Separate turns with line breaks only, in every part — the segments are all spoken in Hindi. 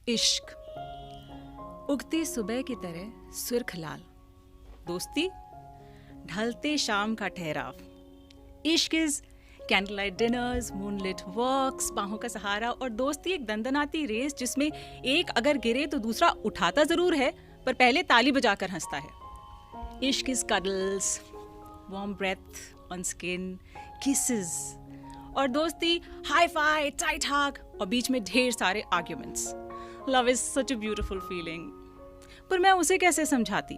इश्क, उगती सुबह की तरह सुर्ख लाल, दोस्ती ढलते शाम का ठहराव। इश्क is candle light dinners, moonlit walks, बाहों का सहारा, और दोस्ती एक दंदनाती रेस जिसमें एक अगर गिरे तो दूसरा उठाता जरूर है पर पहले ताली बजाकर हंसता है। Ishq is cuddles, warm breath on skin, kisses, और दोस्ती हाई फाई, टाइट हग, और बीच में ढेर सारे arguments. Love is such a beautiful feeling. पर मैं उसे कैसे समझाती?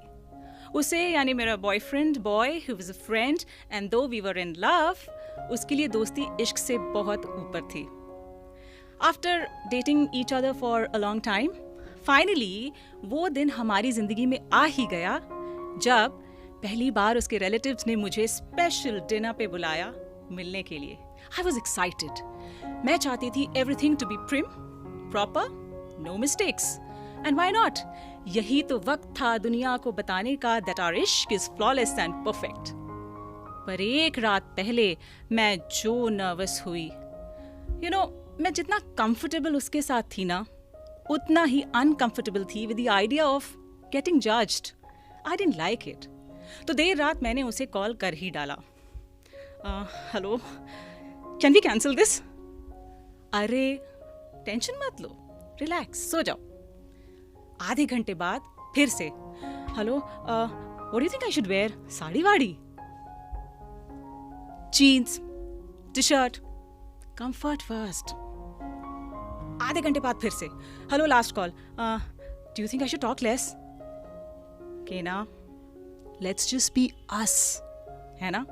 उसे यानी मेरा boyfriend boy who was a friend, and दो वी वर इन लव, उसके लिए दोस्ती इश्क से बहुत ऊपर थी। After dating each other for a long time, finally वो दिन हमारी जिंदगी में आ ही गया जब पहली बार उसके रिलेटिव्स ने मुझे स्पेशल डिनर पे बुलाया मिलने के लिए। I was excited. मैं चाहती थी everything to be prim, proper, no mistakes, and why not? यही तो वक्त था दुनिया को बताने का that our ishq is flawless and perfect. पर एक रात पहले मैं जो नर्वस हुई, मैं जितना कंफर्टेबल उसके साथ थी ना, उतना ही अनकंफर्टेबल थी with the idea of getting judged. I didn't like it. तो देर रात मैंने उसे कॉल कर ही डाला। Hello, can we cancel this? अरे टेंशन मत लो, रिलैक्स, सो जाओ। आधे घंटे बाद फिर से, hello, what do you think I should wear? Sari वाड़ी, jeans, T shirt, comfort first. आधे घंटे बाद फिर से, hello, last call, do you think I should talk less? के ना, लेट्स जस्ट बी अस, है ना?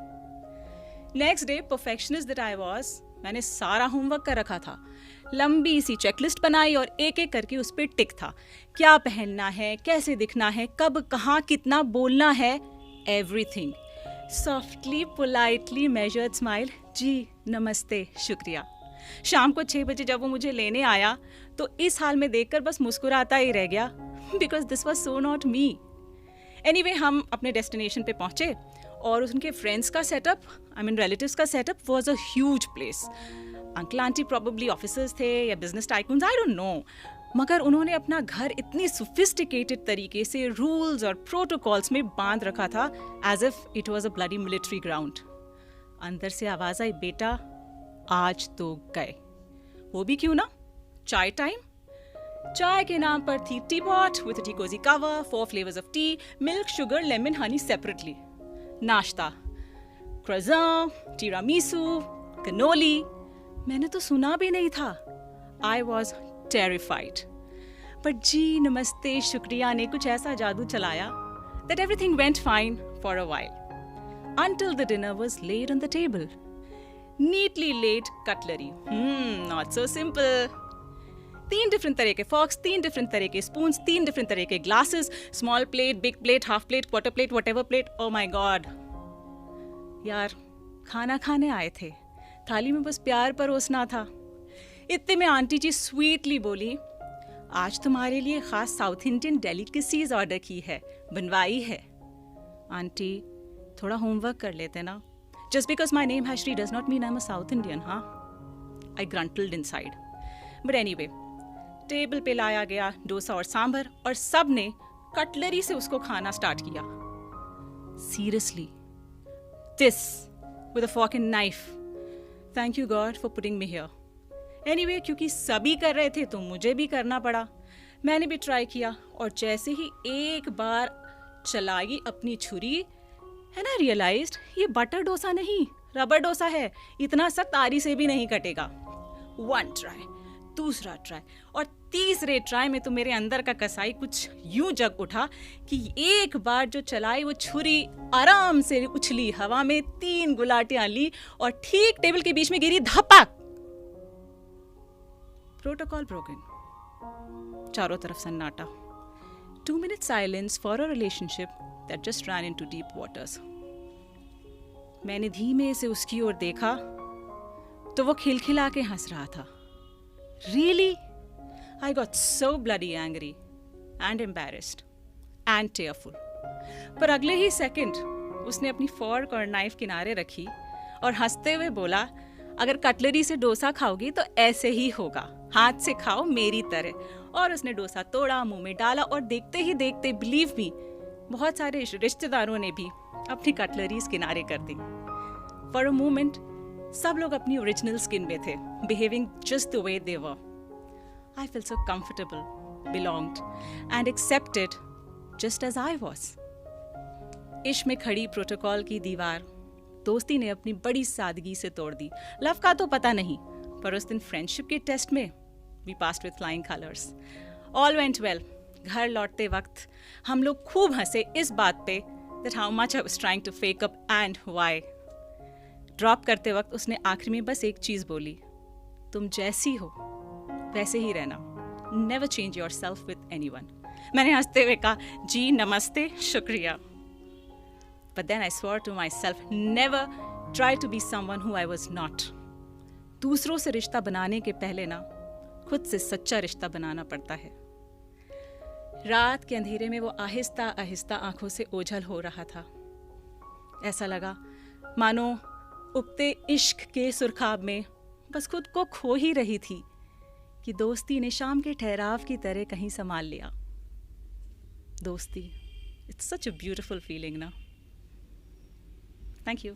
Next day, perfectionist that I was, मैंने सारा होमवर्क कर रखा था। लंबी सी चेकलिस्ट बनाई और एक एक करके उस पर टिक था। क्या पहनना है, कैसे दिखना है, कब, कहाँ, कितना बोलना है, everything. Softly, politely measured smile, जी नमस्ते, शुक्रिया। शाम को 6 बजे जब वो मुझे लेने आया तो इस हाल में देखकर बस मुस्कुराता ही रह गया, because this was so not me. Anyway, हम अपने डेस्टिनेशन पे पहुंचे और उनके फ्रेंड्स का सेटअप, आई मीन रिलेटिव्स का setup, was a huge place. Uncle aunty probably officers थे या business tycoons, I don't know, मगर उन्होंने अपना घर इतनी सोफिस्टिकेटेड तरीके से रूल्स और प्रोटोकॉल्स में बांध रखा था, as if it was a bloody military ground. अंदर से आवाज आई, बेटा आज तो गए। वो भी क्यों ना, चाय टाइम। चाय के नाम पर थी tea pot with tea cosy cover, 4 flavours of tea, milk, sugar, lemon, honey separately. नाश्ता, क्रोइज़ान, टीरामिसू, कनोली, मैंने तो सुना भी नहीं था। I was terrified. बट जी नमस्ते, शुक्रिया ने कुछ ऐसा जादू चलाया that everything went fine for a while, until the dinner was laid on the table. Neatly laid cutlery. Not so simple. 3 different तरह के forks, 3 different तरह के spoons, 3 different तरह के glasses, small plate, big plate, half plate, quarter plate, whatever plate. Oh my God. यार, खाना खाने आए थे, थाली में बस प्यार परोसना था। इतने में आंटी जी स्वीटली बोली, आज तुम्हारे लिए खास साउथ इंडियन डेलिकेसीज ऑर्डर की है, बनवाई है। आंटी, थोड़ा होमवर्क कर लेते ना। जस्ट बिकॉज माई नेम है Shri does not mean I am a south Indian. हाँ, आई ग्रंटल्ड इनसाइड। बट एनीवे, टेबल पे लाया गया डोसा और सांभर, और सब ने कटलरी से उसको खाना स्टार्ट किया। Seriously, this with a fork and knife. Thank you God for putting me here. Anyway, क्योंकि सभी कर रहे थे तो मुझे भी करना पड़ा। मैंने भी ट्राई किया, और जैसे ही एक बार चलाई अपनी छुरी, है ना, रियलाइज्ड ये बटर डोसा नहीं, रबर डोसा है। इतना सख्त आरी से भी नहीं कटेगा। 1 ट्राई, दूसरा ट्राई, और तीसरे ट्राई में तो मेरे अंदर का कसाई कुछ यूं जग उठा कि एक बार जो चलाई वो छुरी आराम से उछली हवा में, 3 गुलाटियां ली और ठीक टेबल के बीच में गिरी, धपक। Protocol broken. चारों तरफ सन्नाटा। 2 minute silence for a relationship that just ran into deep waters. मैंने धीमे से उसकी ओर देखा तो वो खिलखिला के हंस रहा था। Really? I got so bloody angry and embarrassed and tearful. पर अगले ही सेकंड उसने अपनी फोर्क और नाइफ किनारे रखी और हंसते हुए बोला, अगर कटलरी से डोसा खाओगी तो ऐसे ही होगा, हाथ से खाओ मेरी तरह। और उसने डोसा तोड़ा, मुंह में डाला और देखते ही देखते बिलीव मी बहुत सारे रिश्तेदारों ने भी अपनी कटलरीज किनारे कर दी। फॉर अ मोमेंट सब लोग अपनी ओरिजिनल स्किन में थे, behaving just the way they were. I feel so comfortable, belonged and accepted just as I was. इश्क में खड़ी प्रोटोकॉल की दीवार दोस्ती ने अपनी बड़ी सादगी से तोड़ दी। लव का तो पता नहीं, पर उस दिन फ्रेंडशिप के टेस्ट में we passed with flying colours. All went well. घर लौटते वक्त हम लोग खूब हंसे इस बात पे that how much I was trying to fake up and why. Drop करते वक्त उसने आखिर में बस एक चीज़ बोली, तुम जैसी हो वैसे ही रहना, never change yourself with anyone. मैंने हंसते हुए कहा, जी नमस्ते, शुक्रिया। But then I swore to myself, never try to be someone who I was not. दूसरों से रिश्ता बनाने के पहले ना खुद से सच्चा रिश्ता बनाना पड़ता है। रात के अंधेरे में वो आहिस्ता आहिस्ता आंखों से ओझल हो रहा था। ऐसा लगा मानो उगते इश्क के सुरखाब में बस खुद को खो ही रही थी कि दोस्ती ने शाम के ठहराव की तरह कहीं संभाल लिया। दोस्ती, it's such a beautiful feeling ना। Thank you.